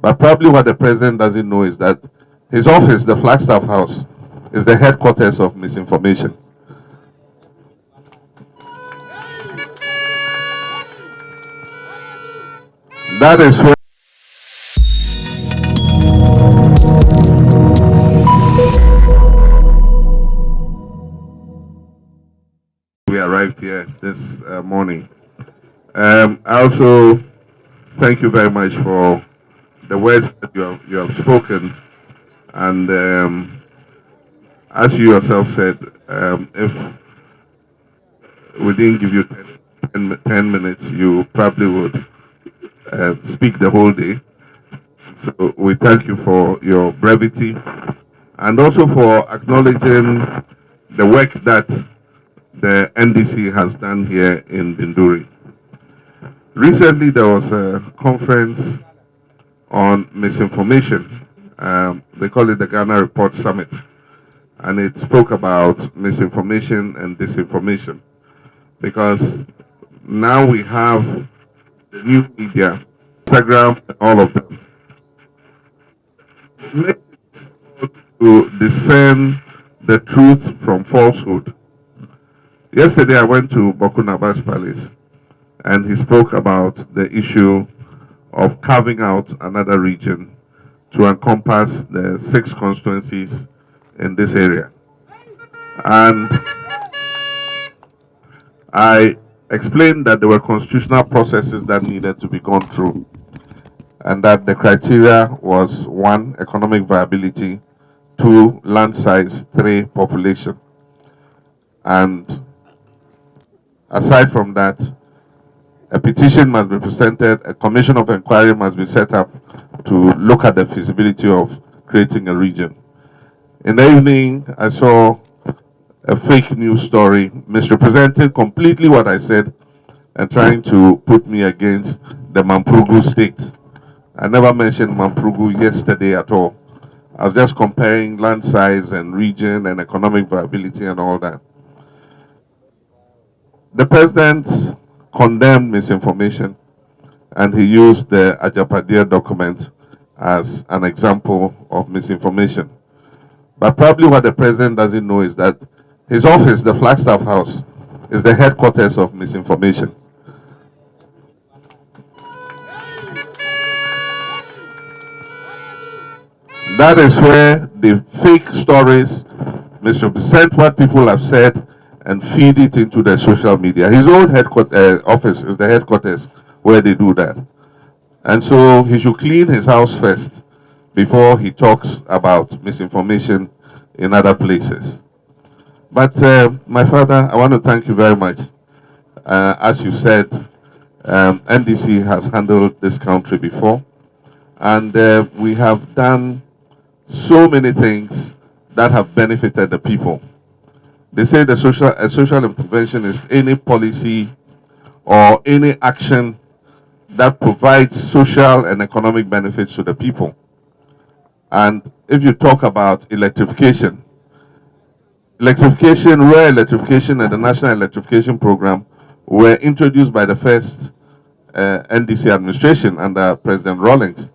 But probably what the president doesn't know is that his office, the Flagstaff house, is the headquarters of misinformation. That is where we arrived here this morning. I also thank you very much for the words that you have spoken. And as you yourself said, if we didn't give you 10 minutes, you probably would speak the whole day. So we thank you for your brevity and also for acknowledging the work that the NDC has done here in Binduri. Recently, there was a conference on misinformation. They call it the Ghana Report Summit. And it spoke about misinformation and disinformation. Because now we have the new media, Instagram, and all of them. It makes it difficult to discern the truth from falsehood. Yesterday, I went to Bokunaba's palace, and he spoke about the issue of carving out another region to encompass the 6 constituencies in this area. And I explained that there were constitutional processes that needed to be gone through, and that the criteria was 1, economic viability, 2, land size, 3, population. And aside from that, a petition must be presented, a commission of inquiry must be set up to look at the feasibility of creating a region. In the evening, I saw a fake news story misrepresenting completely what I said and trying to put me against the Mamprugu state. I never mentioned Mamprugu yesterday at all. I was just comparing land size and region and economic viability and all that. The president condemned misinformation, and he used the Ajapadia document as an example of misinformation. But probably what the president doesn't know is that his office, the Flagstaff house, is the headquarters of misinformation. That is where the fake stories misrepresent what people have said and feed it into the social media. His own office is the headquarters where they do that. And so he should clean his house first before he talks about misinformation in other places. But my father, I want to thank you very much. As you said, NDC has handled this country before, and we have done so many things that have benefited the people. They say the social intervention is any policy or any action that provides social and economic benefits to the people. And if you talk about electrification, rural electrification and the National Electrification Program were introduced by the first NDC administration under President Rawlings.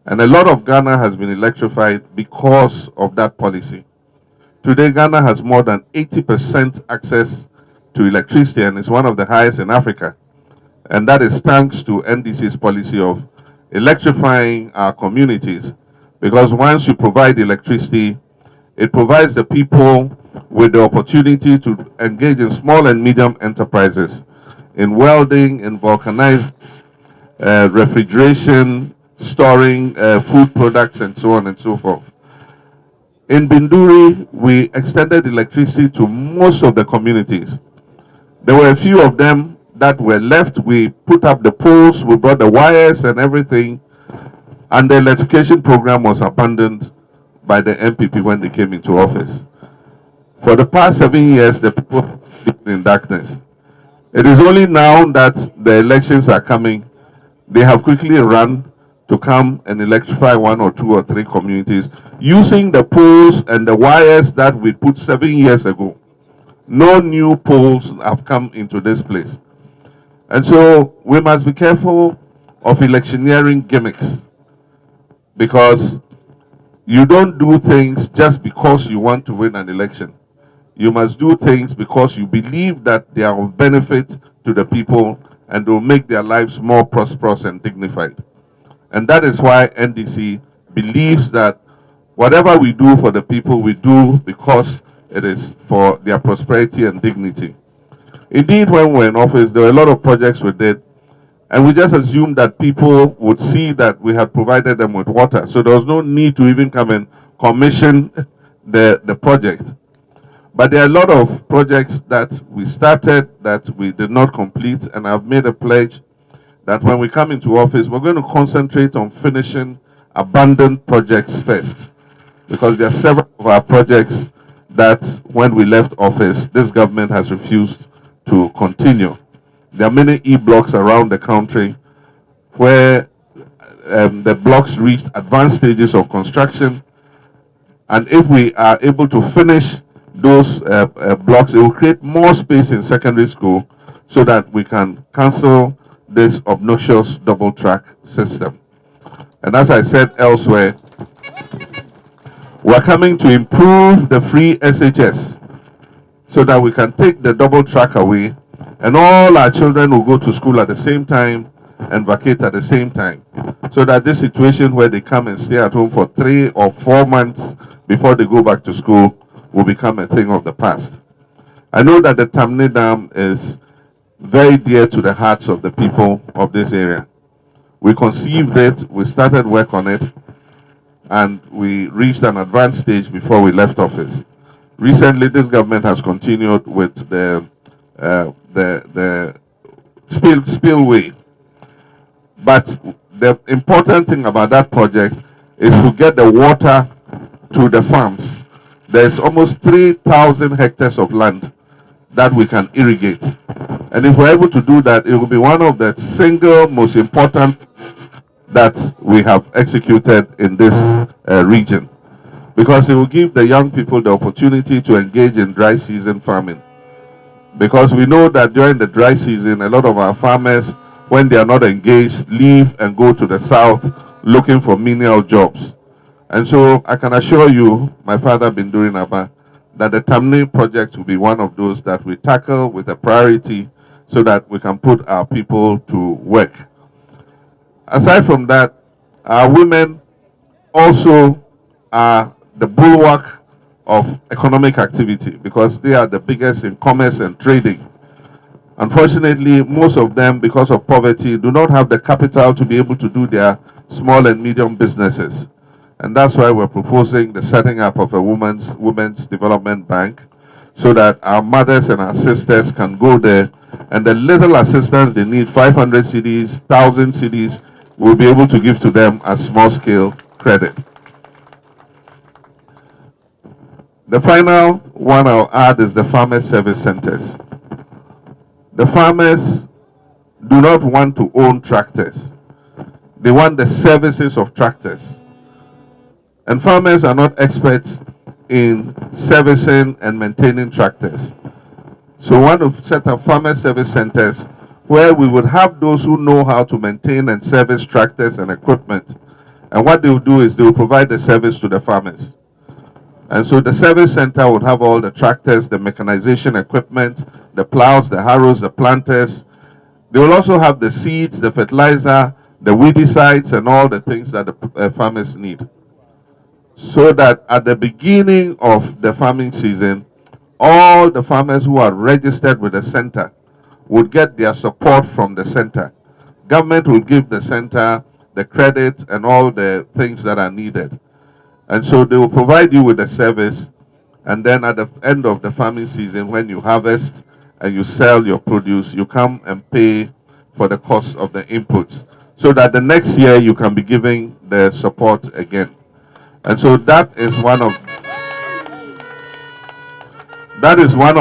And a lot of Ghana has been electrified because of that policy. Today, Ghana has more than 80% access to electricity, and is one of the highest in Africa. And that is thanks to NDC's policy of electrifying our communities. Because once you provide electricity, it provides the people with the opportunity to engage in small and medium enterprises, in welding, in vulcanized refrigeration, storing food products, and so on and so forth. In Binduri, we extended electricity to most of the communities. There were a few of them that were left. We put up the poles, we brought the wires and everything, and the electrification program was abandoned by the MPP when they came into office. For the past 7 years, the people have been in darkness. It is only now that the elections are coming, they have quickly run to come and electrify 1 or 2 or 3 communities using the poles and the wires that we put 7 years ago. No new poles have come into this place. And so we must be careful of electioneering gimmicks. because you don't do things just because you want to win an election. You must do things because you believe that they are of benefit to the people and will make their lives more prosperous and dignified. And that is why NDC believes that whatever we do for the people, we do because it is for their prosperity and dignity. Indeed, when we were in office, there were a lot of projects we did, and we just assumed that people would see that we had provided them with water. So there was no need to even come and commission the project. But there are a lot of projects that we started that we did not complete, and I've made a pledge that when we come into office, we're going to concentrate on finishing abandoned projects first. Because there are several of our projects that when we left office, this government has refused to continue. There are many e-blocks around the country where the blocks reached advanced stages of construction. And if we are able to finish those blocks, it will create more space in secondary school so that we can cancel this obnoxious double track system. And as I said elsewhere, we're coming to improve the free SHS so that we can take the double track away and all our children will go to school at the same time and vacate at the same time. So that this situation where they come and stay at home for 3 or 4 months before they go back to school will become a thing of the past. I know that the Tamne Dam is very dear to the hearts of the people of this area. We conceived it, we started work on it, and we reached an advanced stage before we left office. Recently, this government has continued with the spillway. But the important thing about that project is to get the water to the farms. There's almost 3,000 hectares of land that we can irrigate. And if we're able to do that, it will be one of the single most important that we have executed in this region. Because it will give the young people the opportunity to engage in dry season farming. Because we know that during the dry season, a lot of our farmers, when they are not engaged, leave and go to the south looking for menial jobs. And so I can assure you, my father Binduri Naba, that the Tamne project will be one of those that we tackle with a priority so that we can put our people to work. Aside from that, our women also are the bulwark of economic activity because they are the biggest in commerce and trading. Unfortunately, most of them, because of poverty, do not have the capital to be able to do their small and medium businesses. And that's why we're proposing the setting up of a women's development bank so that our mothers and our sisters can go there and the little assistance they need, 500 cedis, 1,000 cedis, we'll be able to give to them as small-scale credit. The final one I'll add is the farmer service centers. The farmers do not want to own tractors. They want the services of tractors. And farmers are not experts in servicing and maintaining tractors. So we want to set up farmer service centers where we would have those who know how to maintain and service tractors and equipment. And what they will do is they will provide the service to the farmers. And so the service center would have all the tractors, the mechanization equipment, the plows, the harrows, the planters. They will also have the seeds, the fertilizer, the weedicides, and all the things that the farmers need. So that at the beginning of the farming season, all the farmers who are registered with the center would get their support from the center. Government will give the center the credit and all the things that are needed. And so they will provide you with the service, and then at the end of the farming season, when you harvest and you sell your produce, you come and pay for the cost of the inputs, so that the next year you can be giving the support again. And so that is one of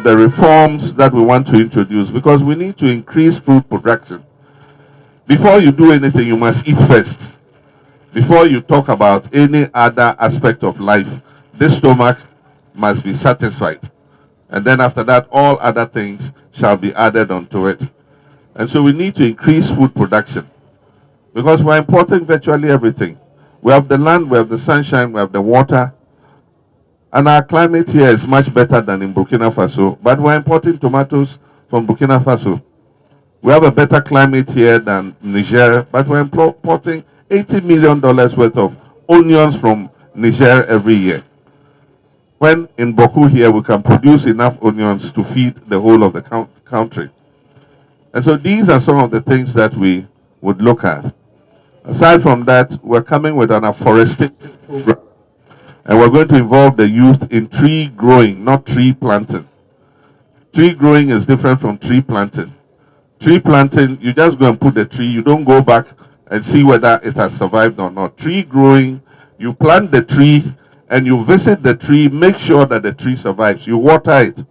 the reforms that we want to introduce, because we need to increase food production. Before you do anything, you must eat first. Before you talk about any other aspect of life, this stomach must be satisfied. And then after that, all other things shall be added onto it. And so we need to increase food production because we're importing virtually everything. We have the land, we have the sunshine, we have the water, and our climate here is much better than in Burkina Faso. But we're importing tomatoes from Burkina Faso. We have a better climate here than Niger, but we're importing $80 million worth of onions from Niger every year. When in Boku here, we can produce enough onions to feed the whole of the country. And so these are some of the things that we would look at. Aside from that, we're coming with an afforestation program. And we're going to involve the youth in tree growing, not tree planting. Tree growing is different from tree planting. Tree planting, you just go and put the tree, you don't go back and see whether it has survived or not. Tree growing, you plant the tree and you visit the tree, make sure that the tree survives. You water it.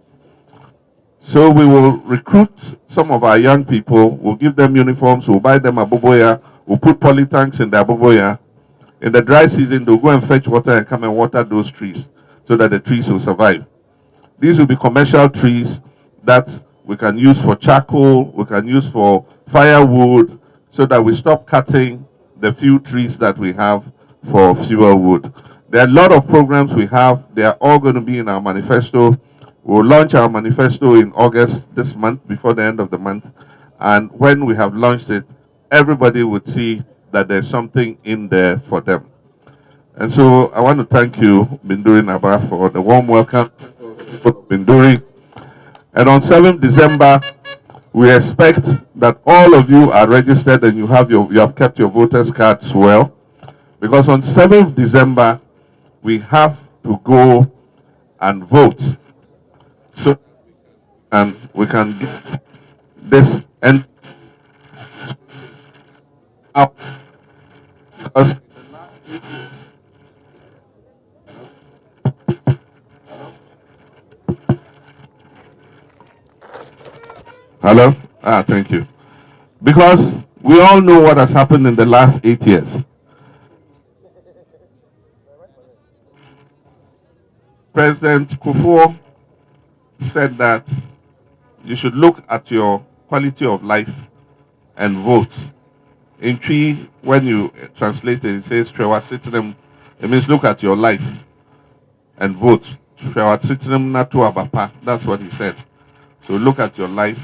So we will recruit some of our young people, we'll give them uniforms, we'll buy them aboboya, we'll put polytanks in the aboboya. In the dry season, they'll go and fetch water and come and water those trees so that the trees will survive. These will be commercial trees that we can use for charcoal, we can use for firewood, so that we stop cutting the few trees that we have for fuel wood. There are a lot of programs we have. They are all going to be in our manifesto. We'll launch our manifesto in August this month, before the end of the month. And when we have launched it, everybody would see that there's something in there for them. And so I want to thank you, Binduri Naba, for the warm welcome for Binduri. And on 7th December, we expect that all of you are registered and you have kept your voters' cards well. Because on 7th December, we have to go and vote. So, and we can get this end out. Because hello? Thank you. Because we all know what has happened in the last 8 years. President Kufuor said that you should look at your quality of life and vote. In Twi, when you translate it, it says, it means look at your life and vote. That's what he said. So look at your life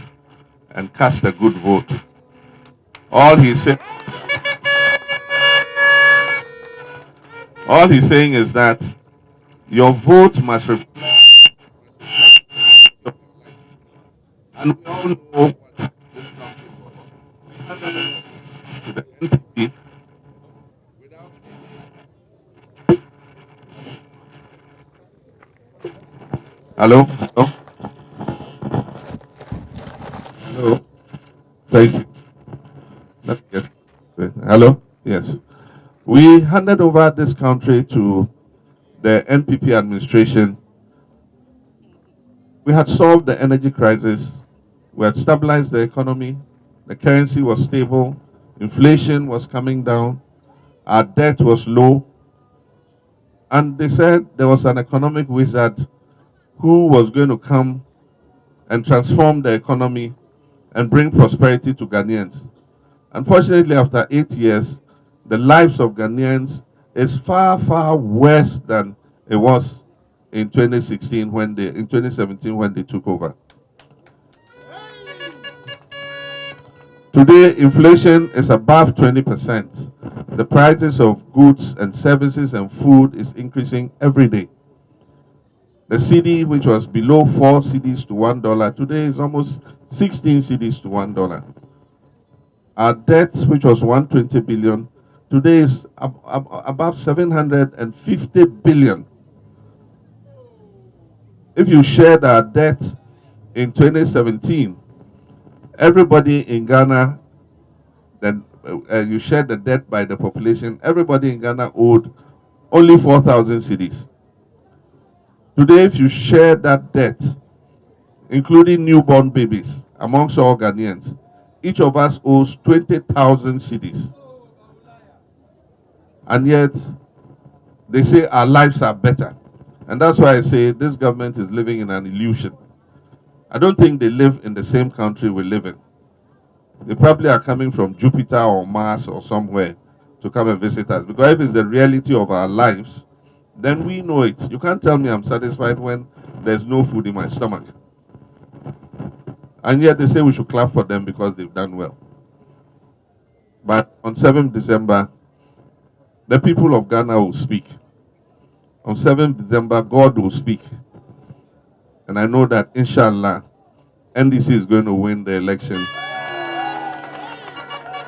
and cast a good vote. All he's saying is that your vote must reflect, and we all know what the NPP without. Hello? Hello? Hello? Thank you. Let's get it. Hello? Yes. We handed over this country to the NPP administration. We had solved the energy crisis. We had stabilized the economy. The currency was stable. Inflation was coming down. Our debt was low. And they said there was an economic wizard who was going to come and transform the economy and bring prosperity to Ghanaians. Unfortunately, after 8 years, the lives of Ghanaians is far, far worse than it was in 2017 when they took over. Today, inflation is above 20%. The prices of goods and services and food is increasing every day. The cedi, which was below 4 cedis to $1, today is almost 16 cedis to $1. Our debt, which was 120 billion, today is about 750 billion. If you shared our debt in 2017, everybody in Ghana, then you shared the debt by the population, everybody in Ghana owed only 4,000 cedis. Today, if you share that debt, including newborn babies, amongst all Ghanaians, each of us owes 20,000 cedis. And yet, they say our lives are better. And that's why I say this government is living in an illusion. I don't think they live in the same country we live in. They probably are coming from Jupiter or Mars or somewhere to to come and visit us. Because if it's the reality of our lives, then we know it. You can't tell me I'm satisfied when there's no food in my stomach. And yet they say we should clap for them because they've done well. But on 7th December, the people of Ghana will speak. On 7th December, God will speak. And I know that, inshallah, NDC is going to win the election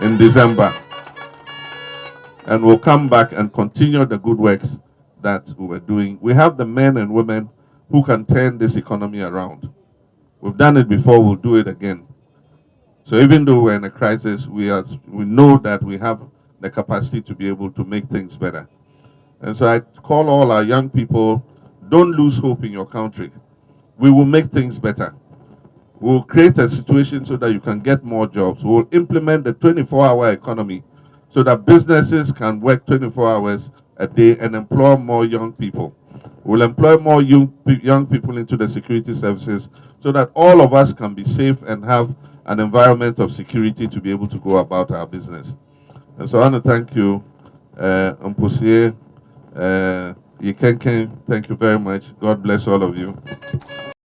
in December. And we'll come back and continue the good works that we were doing. We have the men and women who can turn this economy around. We've done it before, we'll do it again. So even though we're in a crisis, we know that we have the capacity to be able to make things better. And so I call all our young people, don't lose hope in your country. We will make things better. We'll create a situation so that you can get more jobs. We'll implement the 24-hour economy so that businesses can work 24 hours a day and employ more young people. We'll employ more young people into the security services so that all of us can be safe and have an environment of security to be able to go about our business. And so I want to thank you, Mpusie, Yekenken, thank you very much. God bless all of you.